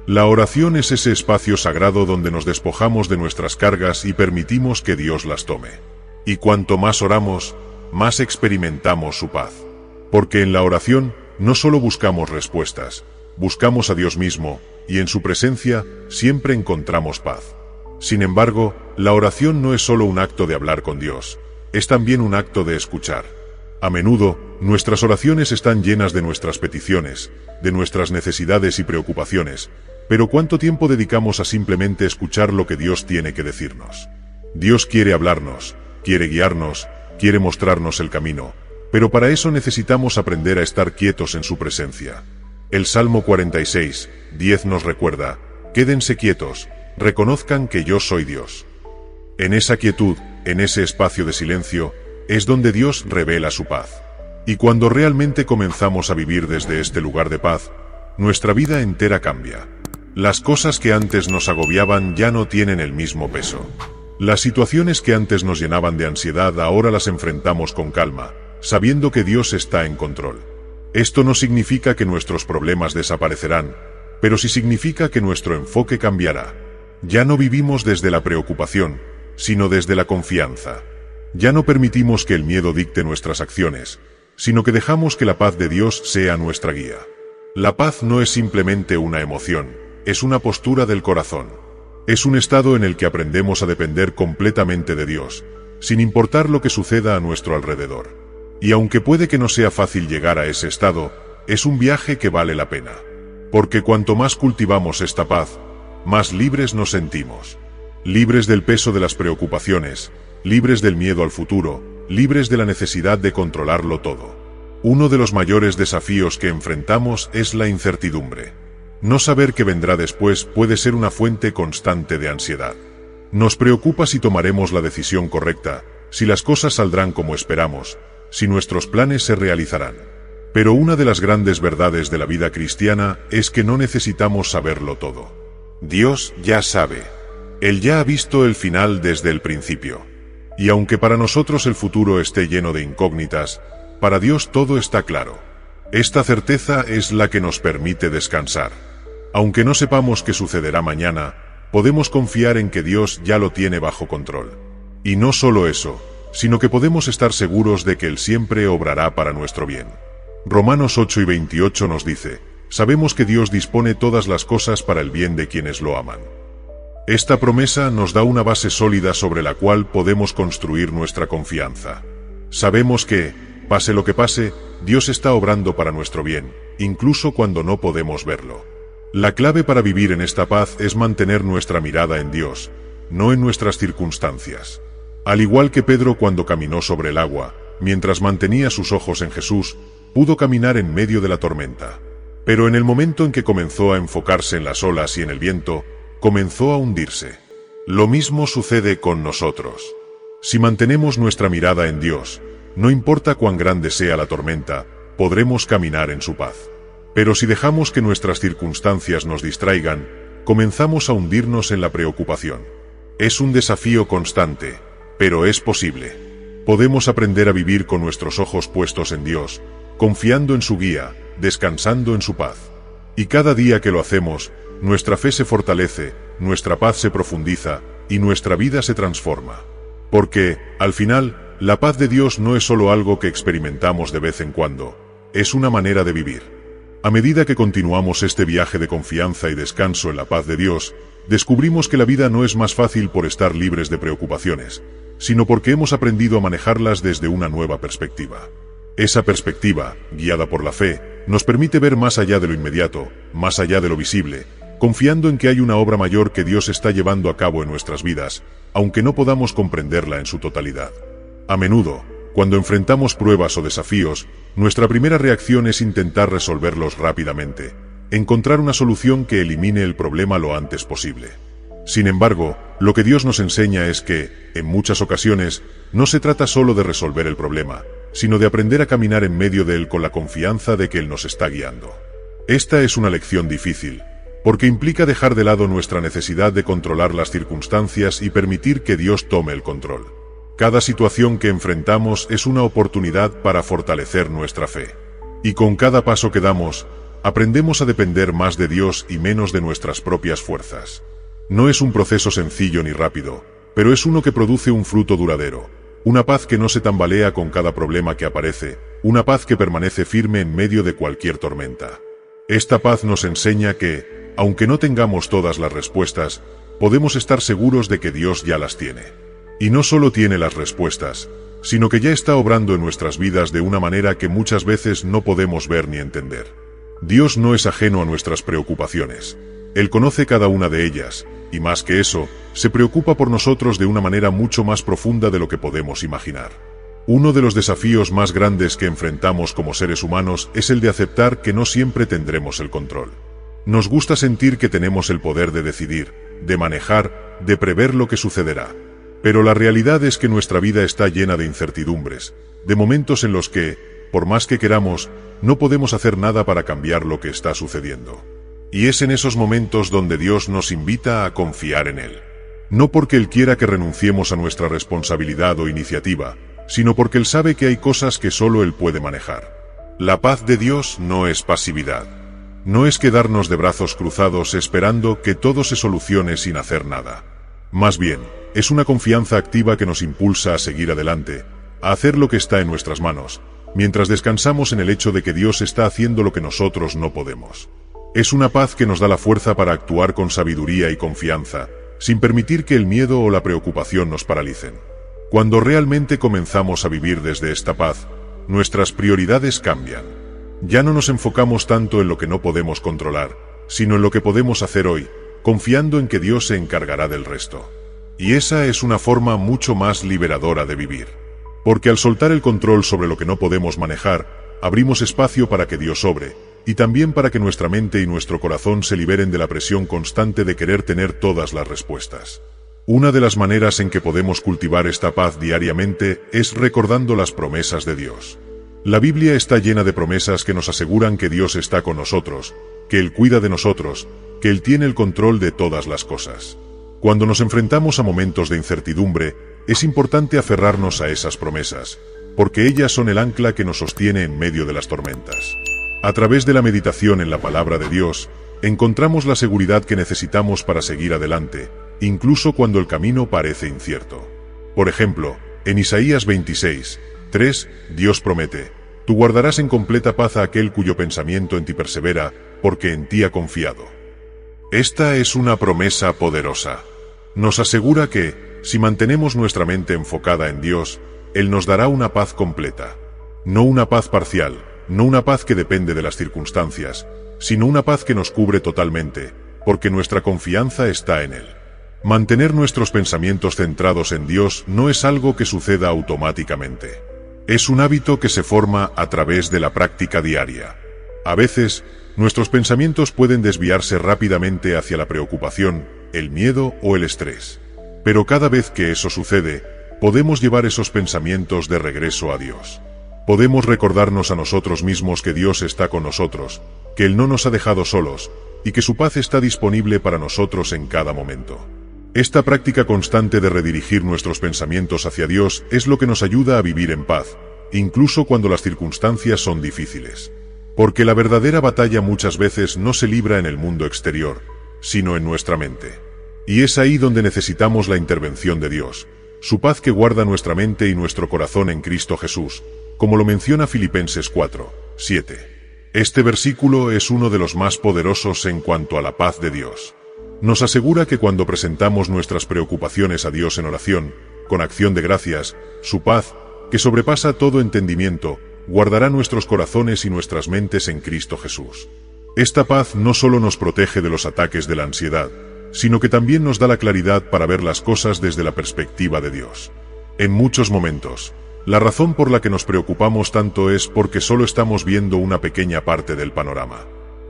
La oración es ese espacio sagrado donde nos despojamos de nuestras cargas y permitimos que Dios las tome. Y cuanto más oramos, más experimentamos su paz. Porque en la oración, no solo buscamos respuestas, buscamos a Dios mismo, y en su presencia, siempre encontramos paz. Sin embargo, la oración no es solo un acto de hablar con Dios, es también un acto de escuchar. A menudo, nuestras oraciones están llenas de nuestras peticiones, de nuestras necesidades y preocupaciones, pero ¿cuánto tiempo dedicamos a simplemente escuchar lo que Dios tiene que decirnos? Dios quiere hablarnos, quiere guiarnos, quiere mostrarnos el camino, pero para eso necesitamos aprender a estar quietos en su presencia. El Salmo 46:10 nos recuerda: quédense quietos, reconozcan que yo soy Dios. En esa quietud, en ese espacio de silencio, es donde Dios revela su paz. Y cuando realmente comenzamos a vivir desde este lugar de paz, nuestra vida entera cambia. Las cosas que antes nos agobiaban ya no tienen el mismo peso. Las situaciones que antes nos llenaban de ansiedad ahora las enfrentamos con calma, sabiendo que Dios está en control. Esto no significa que nuestros problemas desaparecerán, pero sí significa que nuestro enfoque cambiará. Ya no vivimos desde la preocupación, sino desde la confianza. Ya no permitimos que el miedo dicte nuestras acciones, sino que dejamos que la paz de Dios sea nuestra guía. La paz no es simplemente una emoción, es una postura del corazón. Es un estado en el que aprendemos a depender completamente de Dios, sin importar lo que suceda a nuestro alrededor. Y aunque puede que no sea fácil llegar a ese estado, es un viaje que vale la pena. Porque cuanto más cultivamos esta paz, más libres nos sentimos. Libres del peso de las preocupaciones, libres del miedo al futuro, libres de la necesidad de controlarlo todo. Uno de los mayores desafíos que enfrentamos es la incertidumbre. No saber qué vendrá después puede ser una fuente constante de ansiedad. Nos preocupa si tomaremos la decisión correcta, si las cosas saldrán como esperamos, si nuestros planes se realizarán. Pero una de las grandes verdades de la vida cristiana es que no necesitamos saberlo todo. Dios ya sabe. Él ya ha visto el final desde el principio. Y aunque para nosotros el futuro esté lleno de incógnitas, para Dios todo está claro. Esta certeza es la que nos permite descansar. Aunque no sepamos qué sucederá mañana, podemos confiar en que Dios ya lo tiene bajo control. Y no solo eso, sino que podemos estar seguros de que Él siempre obrará para nuestro bien. Romanos 8:28 nos dice: sabemos que Dios dispone todas las cosas para el bien de quienes lo aman. Esta promesa nos da una base sólida sobre la cual podemos construir nuestra confianza. Sabemos que, pase lo que pase, Dios está obrando para nuestro bien, incluso cuando no podemos verlo. La clave para vivir en esta paz es mantener nuestra mirada en Dios, no en nuestras circunstancias. Al igual que Pedro cuando caminó sobre el agua, mientras mantenía sus ojos en Jesús, pudo caminar en medio de la tormenta. Pero en el momento en que comenzó a enfocarse en las olas y en el viento, comenzó a hundirse. Lo mismo sucede con nosotros. Si mantenemos nuestra mirada en Dios, no importa cuán grande sea la tormenta, podremos caminar en su paz. Pero si dejamos que nuestras circunstancias nos distraigan, comenzamos a hundirnos en la preocupación. Es un desafío constante, pero es posible. Podemos aprender a vivir con nuestros ojos puestos en Dios, confiando en su guía, descansando en su paz. Y cada día que lo hacemos, nuestra fe se fortalece, nuestra paz se profundiza, y nuestra vida se transforma. Porque, al final, la paz de Dios no es solo algo que experimentamos de vez en cuando, es una manera de vivir. A medida que continuamos este viaje de confianza y descanso en la paz de Dios, descubrimos que la vida no es más fácil por estar libres de preocupaciones, sino porque hemos aprendido a manejarlas desde una nueva perspectiva. Esa perspectiva, guiada por la fe, nos permite ver más allá de lo inmediato, más allá de lo visible, confiando en que hay una obra mayor que Dios está llevando a cabo en nuestras vidas, aunque no podamos comprenderla en su totalidad. A menudo, cuando enfrentamos pruebas o desafíos, nuestra primera reacción es intentar resolverlos rápidamente, encontrar una solución que elimine el problema lo antes posible. Sin embargo, lo que Dios nos enseña es que, en muchas ocasiones, no se trata solo de resolver el problema, sino de aprender a caminar en medio de él con la confianza de que Él nos está guiando. Esta es una lección difícil, porque implica dejar de lado nuestra necesidad de controlar las circunstancias y permitir que Dios tome el control. Cada situación que enfrentamos es una oportunidad para fortalecer nuestra fe. Y con cada paso que damos, aprendemos a depender más de Dios y menos de nuestras propias fuerzas. No es un proceso sencillo ni rápido, pero es uno que produce un fruto duradero. Una paz que no se tambalea con cada problema que aparece, una paz que permanece firme en medio de cualquier tormenta. Esta paz nos enseña que, aunque no tengamos todas las respuestas, podemos estar seguros de que Dios ya las tiene. Y no solo tiene las respuestas, sino que ya está obrando en nuestras vidas de una manera que muchas veces no podemos ver ni entender. Dios no es ajeno a nuestras preocupaciones. Él conoce cada una de ellas, y más que eso, se preocupa por nosotros de una manera mucho más profunda de lo que podemos imaginar. Uno de los desafíos más grandes que enfrentamos como seres humanos es el de aceptar que no siempre tendremos el control. Nos gusta sentir que tenemos el poder de decidir, de manejar, de prever lo que sucederá. Pero la realidad es que nuestra vida está llena de incertidumbres, de momentos en los que, por más que queramos, no podemos hacer nada para cambiar lo que está sucediendo. Y es en esos momentos donde Dios nos invita a confiar en Él. No porque Él quiera que renunciemos a nuestra responsabilidad o iniciativa, sino porque Él sabe que hay cosas que solo Él puede manejar. La paz de Dios no es pasividad. No es quedarnos de brazos cruzados esperando que todo se solucione sin hacer nada. Más bien, es una confianza activa que nos impulsa a seguir adelante, a hacer lo que está en nuestras manos, mientras descansamos en el hecho de que Dios está haciendo lo que nosotros no podemos. Es una paz que nos da la fuerza para actuar con sabiduría y confianza, sin permitir que el miedo o la preocupación nos paralicen. Cuando realmente comenzamos a vivir desde esta paz, nuestras prioridades cambian. Ya no nos enfocamos tanto en lo que no podemos controlar, sino en lo que podemos hacer hoy, confiando en que Dios se encargará del resto. Y esa es una forma mucho más liberadora de vivir. Porque al soltar el control sobre lo que no podemos manejar, abrimos espacio para que Dios obre, y también para que nuestra mente y nuestro corazón se liberen de la presión constante de querer tener todas las respuestas. Una de las maneras en que podemos cultivar esta paz diariamente es recordando las promesas de Dios. La Biblia está llena de promesas que nos aseguran que Dios está con nosotros, que Él cuida de nosotros, que Él tiene el control de todas las cosas. Cuando nos enfrentamos a momentos de incertidumbre, es importante aferrarnos a esas promesas, porque ellas son el ancla que nos sostiene en medio de las tormentas. A través de la meditación en la palabra de Dios, encontramos la seguridad que necesitamos para seguir adelante, incluso cuando el camino parece incierto. Por ejemplo, en Isaías 26:3, Dios promete: «Tú guardarás en completa paz a aquel cuyo pensamiento en ti persevera, porque en ti ha confiado». Esta es una promesa poderosa. Nos asegura que, si mantenemos nuestra mente enfocada en Dios, Él nos dará una paz completa. No una paz parcial, no una paz que depende de las circunstancias, sino una paz que nos cubre totalmente, porque nuestra confianza está en Él. Mantener nuestros pensamientos centrados en Dios no es algo que suceda automáticamente. Es un hábito que se forma a través de la práctica diaria. A veces, nuestros pensamientos pueden desviarse rápidamente hacia la preocupación, el miedo o el estrés. Pero cada vez que eso sucede, podemos llevar esos pensamientos de regreso a Dios. Podemos recordarnos a nosotros mismos que Dios está con nosotros, que Él no nos ha dejado solos, y que su paz está disponible para nosotros en cada momento. Esta práctica constante de redirigir nuestros pensamientos hacia Dios es lo que nos ayuda a vivir en paz, incluso cuando las circunstancias son difíciles. Porque la verdadera batalla muchas veces no se libra en el mundo exterior, sino en nuestra mente. Y es ahí donde necesitamos la intervención de Dios, su paz que guarda nuestra mente y nuestro corazón en Cristo Jesús, como lo menciona Filipenses 4:7. Este versículo es uno de los más poderosos en cuanto a la paz de Dios. Nos asegura que cuando presentamos nuestras preocupaciones a Dios en oración, con acción de gracias, su paz, que sobrepasa todo entendimiento, guardará nuestros corazones y nuestras mentes en Cristo Jesús. Esta paz no solo nos protege de los ataques de la ansiedad, sino que también nos da la claridad para ver las cosas desde la perspectiva de Dios. En muchos momentos, la razón por la que nos preocupamos tanto es porque solo estamos viendo una pequeña parte del panorama.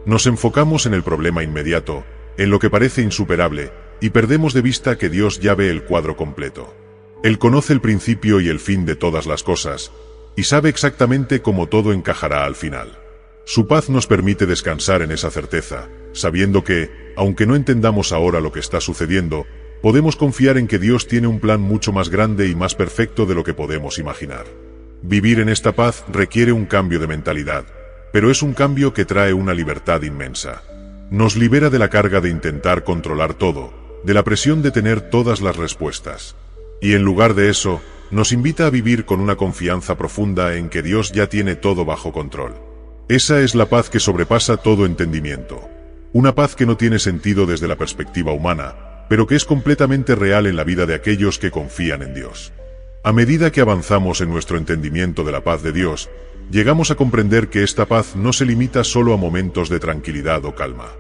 Nos enfocamos en el problema inmediato, en lo que parece insuperable, y perdemos de vista que Dios ya ve el cuadro completo. Él conoce el principio y el fin de todas las cosas, y sabe exactamente cómo todo encajará al final. Su paz nos permite descansar en esa certeza, sabiendo que, aunque no entendamos ahora lo que está sucediendo, podemos confiar en que Dios tiene un plan mucho más grande y más perfecto de lo que podemos imaginar. Vivir en esta paz requiere un cambio de mentalidad, pero es un cambio que trae una libertad inmensa. Nos libera de la carga de intentar controlar todo, de la presión de tener todas las respuestas. Y en lugar de eso, nos invita a vivir con una confianza profunda en que Dios ya tiene todo bajo control. Esa es la paz que sobrepasa todo entendimiento. Una paz que no tiene sentido desde la perspectiva humana, pero que es completamente real en la vida de aquellos que confían en Dios. A medida que avanzamos en nuestro entendimiento de la paz de Dios, llegamos a comprender que esta paz no se limita solo a momentos de tranquilidad o calma.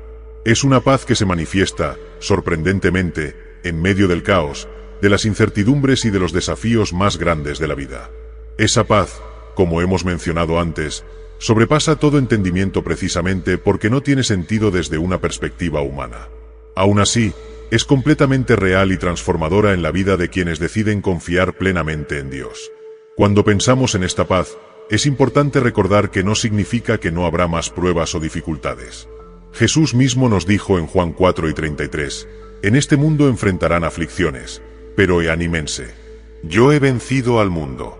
Es una paz que se manifiesta, sorprendentemente, en medio del caos, de las incertidumbres y de los desafíos más grandes de la vida. Esa paz, como hemos mencionado antes, sobrepasa todo entendimiento precisamente porque no tiene sentido desde una perspectiva humana. Aún así, es completamente real y transformadora en la vida de quienes deciden confiar plenamente en Dios. Cuando pensamos en esta paz, es importante recordar que no significa que no habrá más pruebas o dificultades. Jesús mismo nos dijo en Juan 4:33, «En este mundo enfrentarán aflicciones, pero anímense. Yo he vencido al mundo».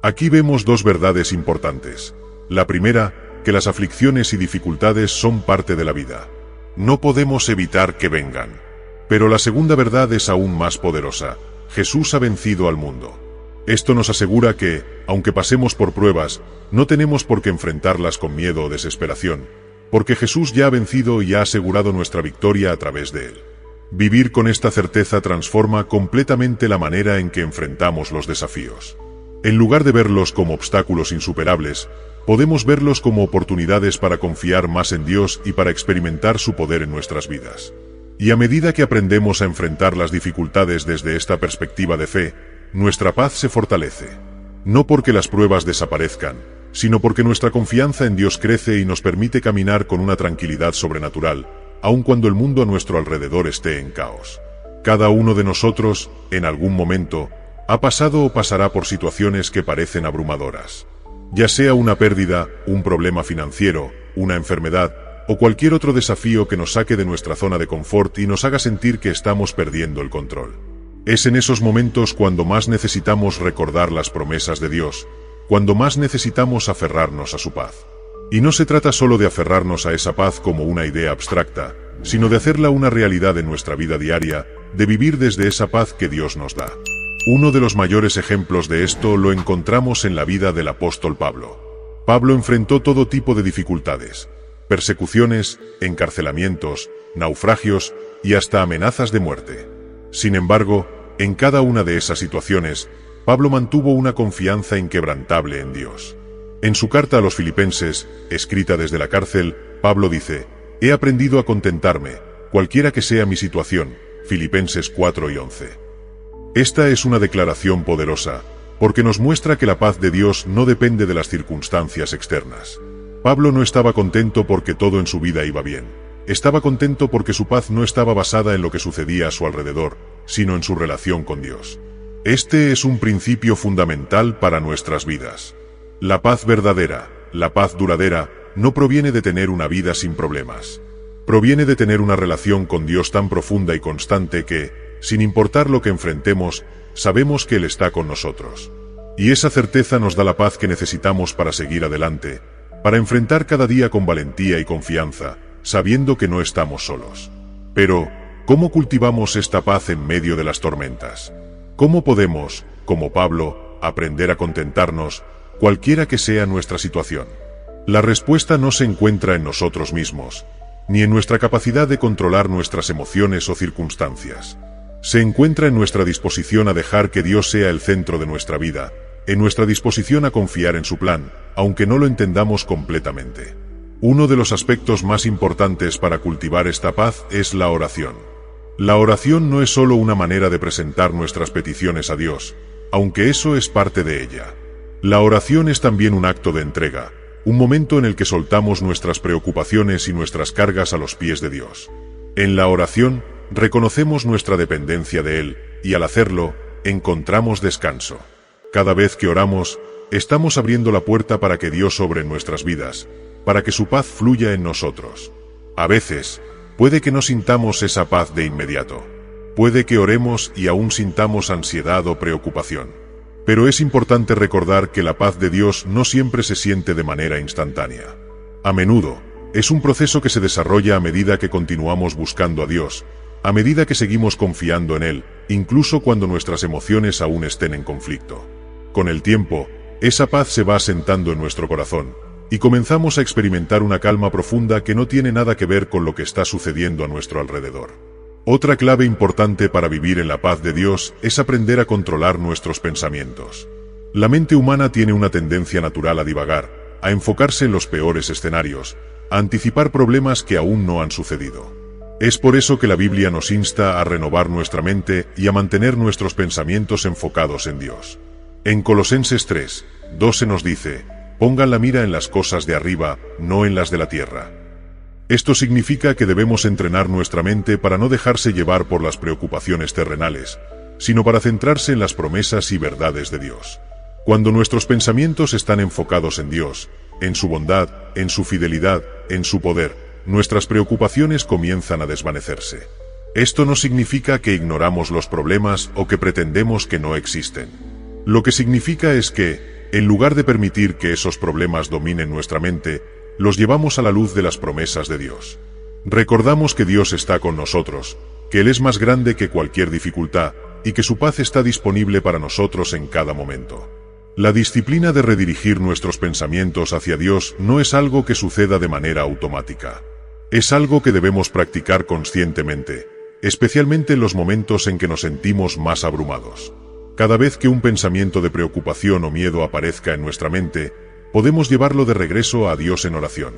Aquí vemos dos verdades importantes. La primera, que las aflicciones y dificultades son parte de la vida. No podemos evitar que vengan. Pero la segunda verdad es aún más poderosa. Jesús ha vencido al mundo. Esto nos asegura que, aunque pasemos por pruebas, no tenemos por qué enfrentarlas con miedo o desesperación, porque Jesús ya ha vencido y ha asegurado nuestra victoria a través de él. Vivir con esta certeza transforma completamente la manera en que enfrentamos los desafíos. En lugar de verlos como obstáculos insuperables, podemos verlos como oportunidades para confiar más en Dios y para experimentar su poder en nuestras vidas. Y a medida que aprendemos a enfrentar las dificultades desde esta perspectiva de fe, nuestra paz se fortalece. No porque las pruebas desaparezcan, sino porque nuestra confianza en Dios crece y nos permite caminar con una tranquilidad sobrenatural, aun cuando el mundo a nuestro alrededor esté en caos. Cada uno de nosotros, en algún momento, ha pasado o pasará por situaciones que parecen abrumadoras. Ya sea una pérdida, un problema financiero, una enfermedad, o cualquier otro desafío que nos saque de nuestra zona de confort y nos haga sentir que estamos perdiendo el control. Es en esos momentos cuando más necesitamos recordar las promesas de Dios, cuando más necesitamos aferrarnos a su paz. Y no se trata solo de aferrarnos a esa paz como una idea abstracta, sino de hacerla una realidad en nuestra vida diaria, de vivir desde esa paz que Dios nos da. Uno de los mayores ejemplos de esto lo encontramos en la vida del apóstol Pablo. Pablo enfrentó todo tipo de dificultades, persecuciones, encarcelamientos, naufragios y hasta amenazas de muerte. Sin embargo, en cada una de esas situaciones, Pablo mantuvo una confianza inquebrantable en Dios. En su carta a los Filipenses, escrita desde la cárcel, Pablo dice, «He aprendido a contentarme, cualquiera que sea mi situación». Filipenses 4:11. Esta es una declaración poderosa, porque nos muestra que la paz de Dios no depende de las circunstancias externas. Pablo no estaba contento porque todo en su vida iba bien. Estaba contento porque su paz no estaba basada en lo que sucedía a su alrededor, sino en su relación con Dios. Este es un principio fundamental para nuestras vidas. La paz verdadera, la paz duradera, no proviene de tener una vida sin problemas. Proviene de tener una relación con Dios tan profunda y constante que, sin importar lo que enfrentemos, sabemos que Él está con nosotros. Y esa certeza nos da la paz que necesitamos para seguir adelante, para enfrentar cada día con valentía y confianza, sabiendo que no estamos solos. Pero, ¿cómo cultivamos esta paz en medio de las tormentas? ¿Cómo podemos, como Pablo, aprender a contentarnos, cualquiera que sea nuestra situación? La respuesta no se encuentra en nosotros mismos, ni en nuestra capacidad de controlar nuestras emociones o circunstancias. Se encuentra en nuestra disposición a dejar que Dios sea el centro de nuestra vida, en nuestra disposición a confiar en su plan, aunque no lo entendamos completamente. Uno de los aspectos más importantes para cultivar esta paz es la oración. La oración no es solo una manera de presentar nuestras peticiones a Dios, aunque eso es parte de ella. La oración es también un acto de entrega, un momento en el que soltamos nuestras preocupaciones y nuestras cargas a los pies de Dios. En la oración, reconocemos nuestra dependencia de Él, y al hacerlo, encontramos descanso. Cada vez que oramos, estamos abriendo la puerta para que Dios obre en nuestras vidas, para que su paz fluya en nosotros. A veces, puede que no sintamos esa paz de inmediato. Puede que oremos y aún sintamos ansiedad o preocupación. Pero es importante recordar que la paz de Dios no siempre se siente de manera instantánea. A menudo, es un proceso que se desarrolla a medida que continuamos buscando a Dios, a medida que seguimos confiando en Él, incluso cuando nuestras emociones aún estén en conflicto. Con el tiempo, esa paz se va asentando en nuestro corazón, y comenzamos a experimentar una calma profunda que no tiene nada que ver con lo que está sucediendo a nuestro alrededor. Otra clave importante para vivir en la paz de Dios es aprender a controlar nuestros pensamientos. La mente humana tiene una tendencia natural a divagar, a enfocarse en los peores escenarios, a anticipar problemas que aún no han sucedido. Es por eso que la Biblia nos insta a renovar nuestra mente y a mantener nuestros pensamientos enfocados en Dios. En Colosenses 3:2 se nos dice: pongan la mira en las cosas de arriba, no en las de la tierra. Esto significa que debemos entrenar nuestra mente para no dejarse llevar por las preocupaciones terrenales, sino para centrarse en las promesas y verdades de Dios. Cuando nuestros pensamientos están enfocados en Dios, en su bondad, en su fidelidad, en su poder, nuestras preocupaciones comienzan a desvanecerse. Esto no significa que ignoramos los problemas o que pretendemos que no existen. Lo que significa es que, en lugar de permitir que esos problemas dominen nuestra mente, los llevamos a la luz de las promesas de Dios. Recordamos que Dios está con nosotros, que Él es más grande que cualquier dificultad, y que su paz está disponible para nosotros en cada momento. La disciplina de redirigir nuestros pensamientos hacia Dios no es algo que suceda de manera automática. Es algo que debemos practicar conscientemente, especialmente en los momentos en que nos sentimos más abrumados. Cada vez que un pensamiento de preocupación o miedo aparezca en nuestra mente, podemos llevarlo de regreso a Dios en oración.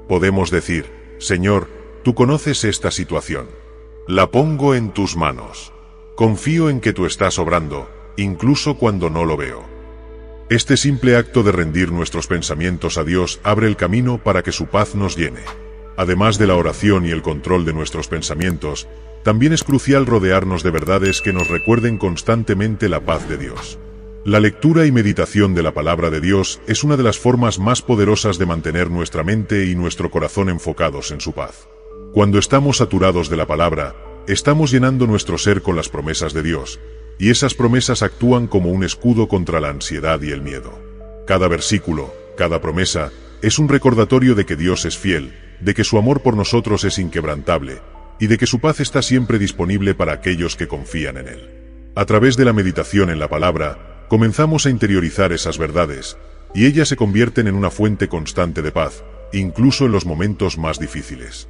Podemos decir: Señor, tú conoces esta situación. La pongo en tus manos. Confío en que tú estás obrando, incluso cuando no lo veo. Este simple acto de rendir nuestros pensamientos a Dios abre el camino para que su paz nos llene. Además de la oración y el control de nuestros pensamientos, también es crucial rodearnos de verdades que nos recuerden constantemente la paz de Dios. La lectura y meditación de la palabra de Dios es una de las formas más poderosas de mantener nuestra mente y nuestro corazón enfocados en su paz. Cuando estamos saturados de la palabra, estamos llenando nuestro ser con las promesas de Dios, y esas promesas actúan como un escudo contra la ansiedad y el miedo. Cada versículo, cada promesa, es un recordatorio de que Dios es fiel, de que su amor por nosotros es inquebrantable, y de que su paz está siempre disponible para aquellos que confían en Él. A través de la meditación en la palabra, comenzamos a interiorizar esas verdades, y ellas se convierten en una fuente constante de paz, incluso en los momentos más difíciles.